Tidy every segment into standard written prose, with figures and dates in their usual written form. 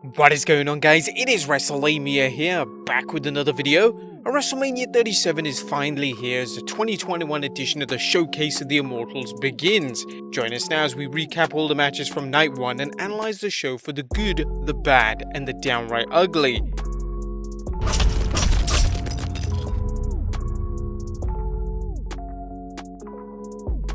What is going on, guys? It is Wrestlelamia here, back with another video. WrestleMania 37 is finally here as the 2021 edition of the Showcase of the Immortals begins. Join us now as we recap all the matches from night 1 and analyze the show for the good, the bad, and the downright ugly.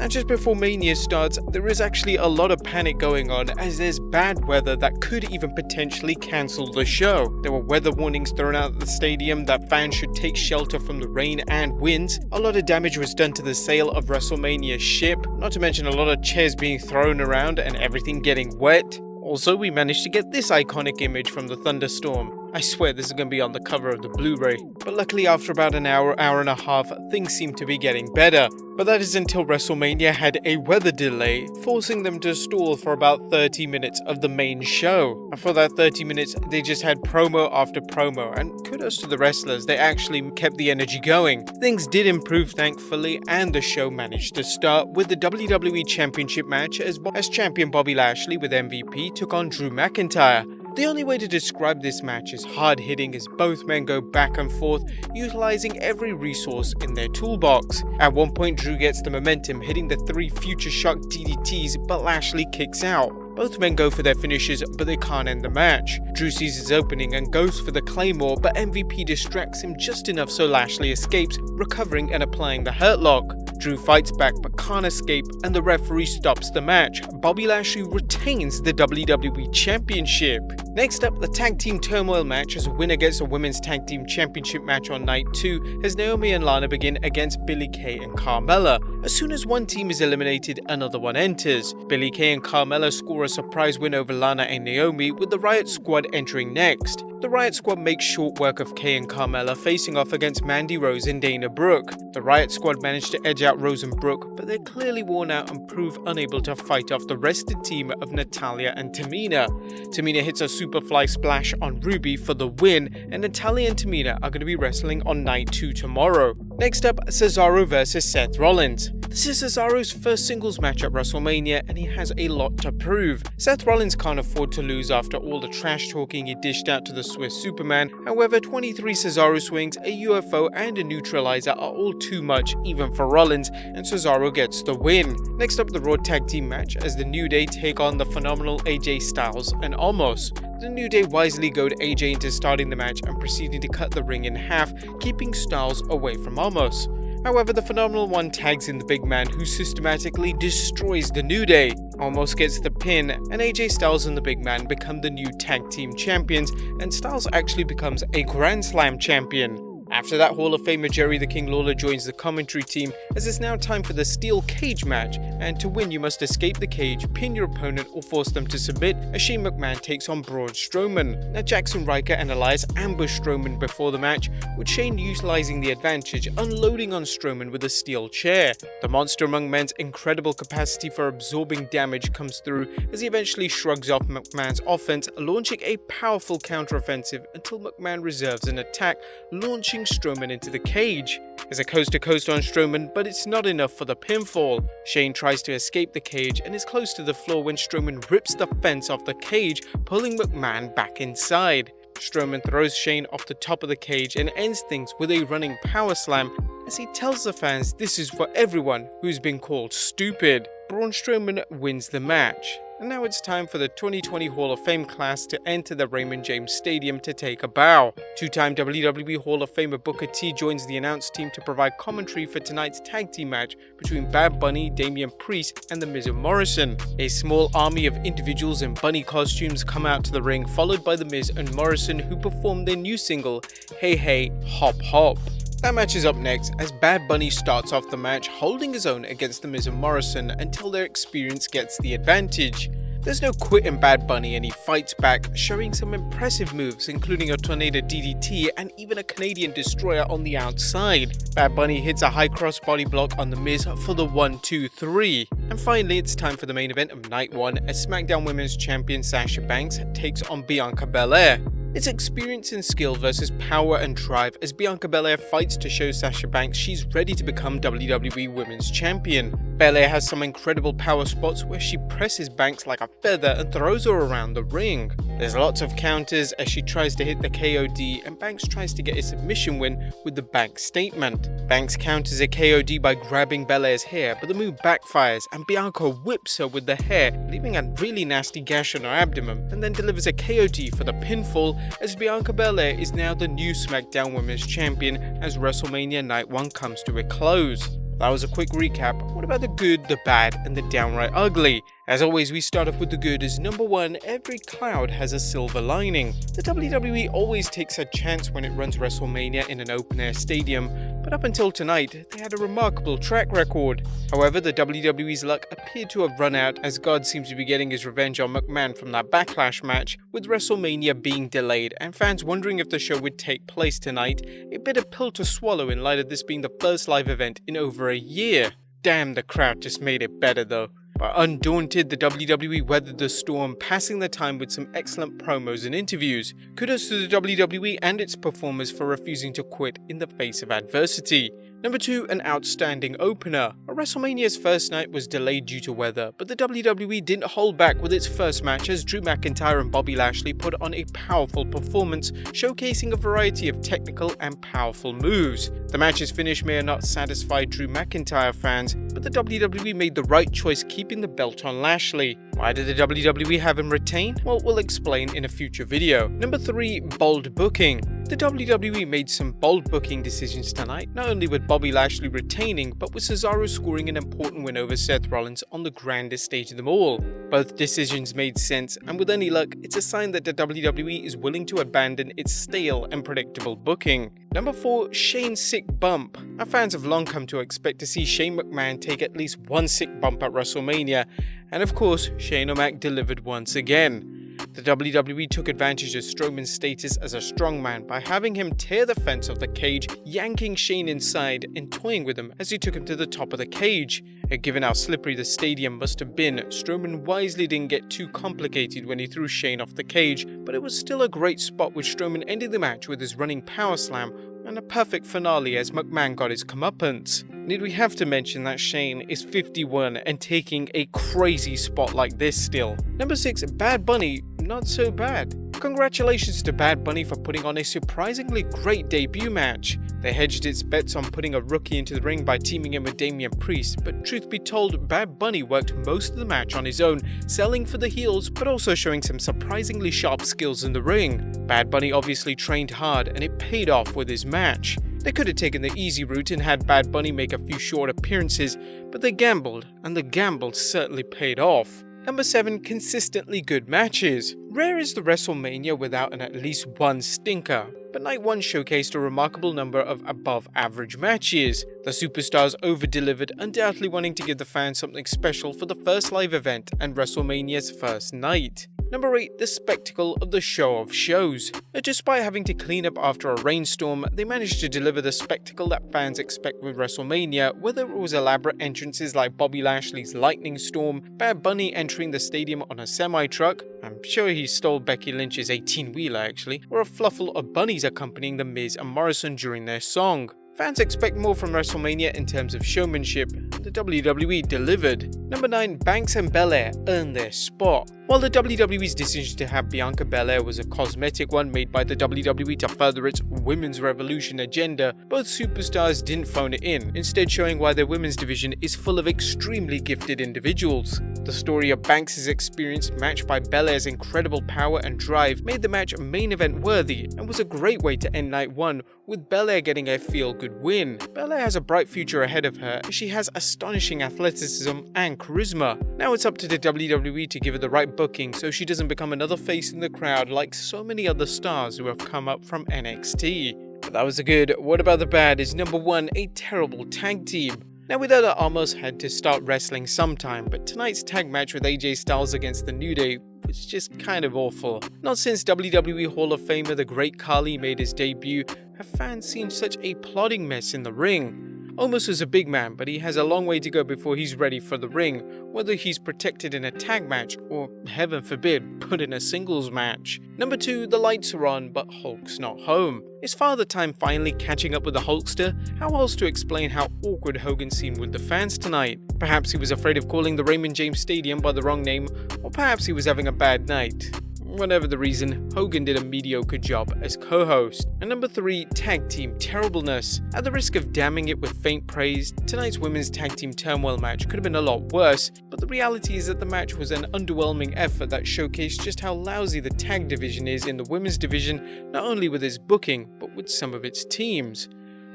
And just before Mania starts, there is actually a lot of panic going on as there's bad weather that could even potentially cancel the show. There were weather warnings thrown out at the stadium that fans should take shelter from the rain and winds. A lot of damage was done to the sail of WrestleMania's ship, not to mention a lot of chairs being thrown around and everything getting wet. Also, we managed to get this iconic image from the thunderstorm. I swear this is going to be on the cover of the Blu-ray. But luckily after about an hour and a half, things seem to be getting better. But that is until WrestleMania had a weather delay, forcing them to stall for about 30 minutes of the main show. And for that 30 minutes, they just had promo after promo, and kudos to the wrestlers, they actually kept the energy going. Things did improve thankfully, and the show managed to start with the WWE Championship match as champion Bobby Lashley with MVP took on Drew McIntyre. The only way to describe this match is hard-hitting as both men go back and forth, utilizing every resource in their toolbox. At one point, Drew gets the momentum, hitting the 3 Future Shock DDTs, but Lashley kicks out. Both men go for their finishes, but they can't end the match. Drew sees his opening and goes for the Claymore, but MVP distracts him just enough so Lashley escapes, recovering and applying the Hurt Lock. Drew fights back but can't escape, and the referee stops the match. Bobby Lashley retains the WWE Championship. Next up, the Tag Team Turmoil match as a winner gets a Women's Tag Team Championship match on night 2 as Naomi and Lana begin against Billie Kay and Carmella. As soon as one team is eliminated, another one enters. Billie Kay and Carmella score a surprise win over Lana and Naomi, with the RIOTT Squad entering next. The RIOTT Squad makes short work of Kay and Carmella facing off against Mandy, Rose and Dana Brooke. The RIOTT Squad managed to edge out Rose and Brooke, but they're clearly worn out and prove unable to fight off the rested team of NATALYA and TAMINA. TAMINA hits a Superfly Splash on Ruby for the win, and NATALYA and TAMINA are going to be wrestling on night 2 tomorrow. Next up, CESARO vs Seth Rollins. This is Cesaro's first singles match at WrestleMania, and he has a lot to prove. Seth Rollins can't afford to lose after all the trash talking he dished out to the Swiss Superman. However, 23 Cesaro swings, a UFO and a neutralizer are all too much even for Rollins, and Cesaro gets the win. Next up, the Raw Tag Team match as the New Day take on the phenomenal AJ Styles and Omos. The New Day wisely goad AJ into starting the match and proceeding to cut the ring in half, keeping Styles away from Omos. However, the Phenomenal One tags in the big man who systematically destroys the New Day. Omos gets the pin, and AJ Styles and the big man become the new tag team champions, and Styles actually becomes a Grand Slam champion. After that, Hall of Famer Jerry the King Lawler joins the commentary team as it's now time for the steel cage match, and to win you must escape the cage, pin your opponent or force them to submit as Shane McMahon takes on Braun Strowman. Now Jackson Ryker and Elias ambush Strowman before the match, with Shane utilizing the advantage, unloading on Strowman with a steel chair. The Monster Among Men's incredible capacity for absorbing damage comes through as he eventually shrugs off McMahon's offense, launching a powerful counteroffensive until McMahon reserves an attack, launching Strowman into the cage. There's a coast-to-coast on Strowman, but it's not enough for the pinfall. Shane tries to escape the cage and is close to the floor when Strowman rips the fence off the cage, pulling McMahon back inside. Strowman throws Shane off the top of the cage and ends things with a running power slam as he tells the fans this is for everyone who's been called stupid. Braun Strowman wins the match. And now it's time for the 2020 Hall of Fame class to enter the Raymond James Stadium to take a bow. Two-time WWE Hall of Famer Booker T joins the announce team to provide commentary for tonight's tag team match between Bad Bunny, Damian Priest, and The Miz and Morrison. A small army of individuals in bunny costumes come out to the ring, followed by The Miz and Morrison, who perform their new single, Hey Hey Hop Hop. That match is up next as Bad Bunny starts off the match holding his own against The Miz and Morrison until their experience gets the advantage. There's no quit in Bad Bunny and he fights back, showing some impressive moves including a Tornado DDT and even a Canadian Destroyer on the outside. Bad Bunny hits a high cross body block on The Miz for the 1-2-3. And finally, it's time for the main event of night 1 as SmackDown Women's Champion Sasha Banks takes on Bianca Belair. It's experience and skill versus power and drive as Bianca Belair fights to show Sasha Banks she's ready to become WWE Women's Champion. Belair has some incredible power spots where she presses Banks like a feather and throws her around the ring. There's lots of counters as she tries to hit the KOD and Banks tries to get a submission win with the Banks statement. Banks counters a KOD by grabbing Belair's hair, but the move backfires and Bianca whips her with the hair, leaving a really nasty gash on her abdomen, and then delivers a KOD for the pinfall as Bianca Belair is now the new SmackDown Women's Champion as WrestleMania Night 1 comes to a close. That was a quick recap. What about the good, the bad, and the downright ugly? As always, we start off with the good as number 1, every cloud has a silver lining. The WWE always takes a chance when it runs WrestleMania in an open-air stadium, but up until tonight, they had a remarkable track record. However, the WWE's luck appeared to have run out as God seems to be getting his revenge on McMahon from that Backlash match, with WrestleMania being delayed and fans wondering if the show would take place tonight, a bitter pill to swallow in light of this being the first live event in over a year. Damn, the crowd just made it better though. But undaunted, the WWE weathered the storm, passing the time with some excellent promos and interviews. Kudos to the WWE and its performers for refusing to quit in the face of adversity. Number 2, an outstanding opener. WrestleMania's first night was delayed due to weather, but the WWE didn't hold back with its first match as Drew McIntyre and Bobby Lashley put on a powerful performance, showcasing a variety of technical and powerful moves. The match's finish may have not satisfied Drew McIntyre fans, but the WWE made the right choice keeping the belt on Lashley. Why did the WWE have him retain? Well, we'll explain in a future video. Number 3, bold booking. The WWE made some bold booking decisions tonight, not only with Bobby Lashley retaining, but with Cesaro scoring an important win over Seth Rollins on the grandest stage of them all. Both decisions made sense, and with any luck, it's a sign that the WWE is willing to abandon its stale and predictable booking. Number 4, Shane's sick bump. Our fans have long come to expect to see Shane McMahon take at least one sick bump at WrestleMania, and of course, Shane O'Mac delivered once again. The WWE took advantage of Strowman's status as a strongman by having him tear the fence of the cage, yanking Shane inside and toying with him as he took him to the top of the cage. Given how slippery the stadium must have been, Strowman wisely didn't get too complicated when he threw Shane off the cage, but it was still a great spot with Strowman ending the match with his running power slam and a perfect finale as McMahon got his comeuppance. Need we have to mention that Shane is 51 and taking a crazy spot like this still. Number 6, Bad Bunny, not so bad. Congratulations to Bad Bunny for putting on a surprisingly great debut match. They hedged its bets on putting a rookie into the ring by teaming him with Damian Priest, but truth be told, Bad Bunny worked most of the match on his own, selling for the heels but also showing some surprisingly sharp skills in the ring. Bad Bunny obviously trained hard and it paid off with his match. They could have taken the easy route and had Bad Bunny make a few short appearances, but they gambled, and the gamble certainly paid off. Number 7, consistently good matches. Rare is the WrestleMania without at least one stinker, but Night 1 showcased a remarkable number of above-average matches. The superstars over-delivered, undoubtedly wanting to give the fans something special for the first live event and WrestleMania's first night. Number 8, the spectacle of the show of shows. Despite having to clean up after a rainstorm, they managed to deliver the spectacle that fans expect with WrestleMania, whether it was elaborate entrances like Bobby Lashley's lightning storm, Bad Bunny entering the stadium on a semi-truck, I'm sure he stole Becky Lynch's 18-wheeler actually, or a fluffle of bunnies accompanying The Miz and Morrison during their song. Fans expect more from WrestleMania in terms of showmanship. The WWE delivered. Number 9, Banks and Belair earned their spot. While the WWE's decision to have Bianca Belair was a cosmetic one made by the WWE to further its women's revolution agenda, both superstars didn't phone it in, instead showing why their women's division is full of extremely gifted individuals. The story of Banks' experience matched by Belair's incredible power and drive made the match main event worthy and was a great way to end Night 1 with Belair getting a feel-good win. Belair has a bright future ahead of her as she has astonishing athleticism and charisma. Now it's up to the WWE to give her the right booking so she doesn't become another face in the crowd like so many other stars who have come up from NXT. But that was the good. What about the bad is number 1, a terrible tag team. Now we know that Omos had to start wrestling sometime, but tonight's tag match with AJ Styles against the New Day was just kind of awful. Not since WWE Hall of Famer the Great Khali made his debut have fans seen such a plodding mess in the ring. Omos is a big man, but he has a long way to go before he's ready for the ring, whether he's protected in a tag match or, heaven forbid, put in a singles match. Number 2, the lights are on, but Hulk's not home. Is Father Time finally catching up with the Hulkster? How else to explain how awkward Hogan seemed with the fans tonight? Perhaps he was afraid of calling the Raymond James Stadium by the wrong name, or perhaps he was having a bad night. Whatever the reason, Hogan did a mediocre job as co-host. And number 3, Tag Team Terribleness. At the risk of damning it with faint praise, tonight's women's tag team turmoil match could have been a lot worse, but the reality is that the match was an underwhelming effort that showcased just how lousy the tag division is in the women's division, not only with its booking, but with some of its teams.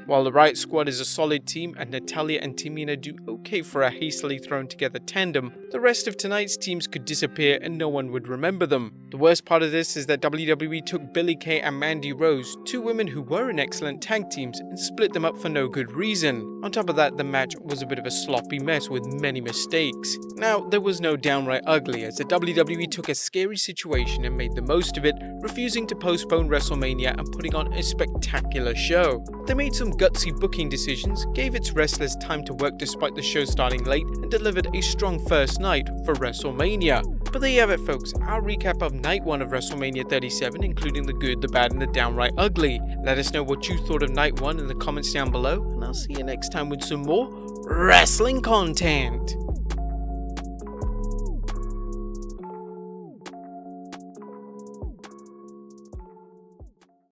While the RIOTT squad is a solid team and NATALYA and TAMINA do okay for a hastily thrown together tandem, the rest of tonight's teams could disappear and no one would remember them. The worst part of this is that WWE took Billie Kay and Mandy Rose, 2 women who were in excellent tag teams, and split them up for no good reason. On top of that, the match was a bit of a sloppy mess with many mistakes. Now, there was no downright ugly, as the WWE took a scary situation and made the most of it, refusing to postpone Wrestlemania and putting on a spectacular show. They made some gutsy booking decisions, gave its wrestlers time to work despite the show starting late, and delivered a strong first night for Wrestlemania. But there you have it, folks, our recap of Night 1 of Wrestlemania 37, including the good, the bad, and the downright ugly. Let us know what you thought of Night 1 in the comments down below, and I'll see you next time with some more wrestling content.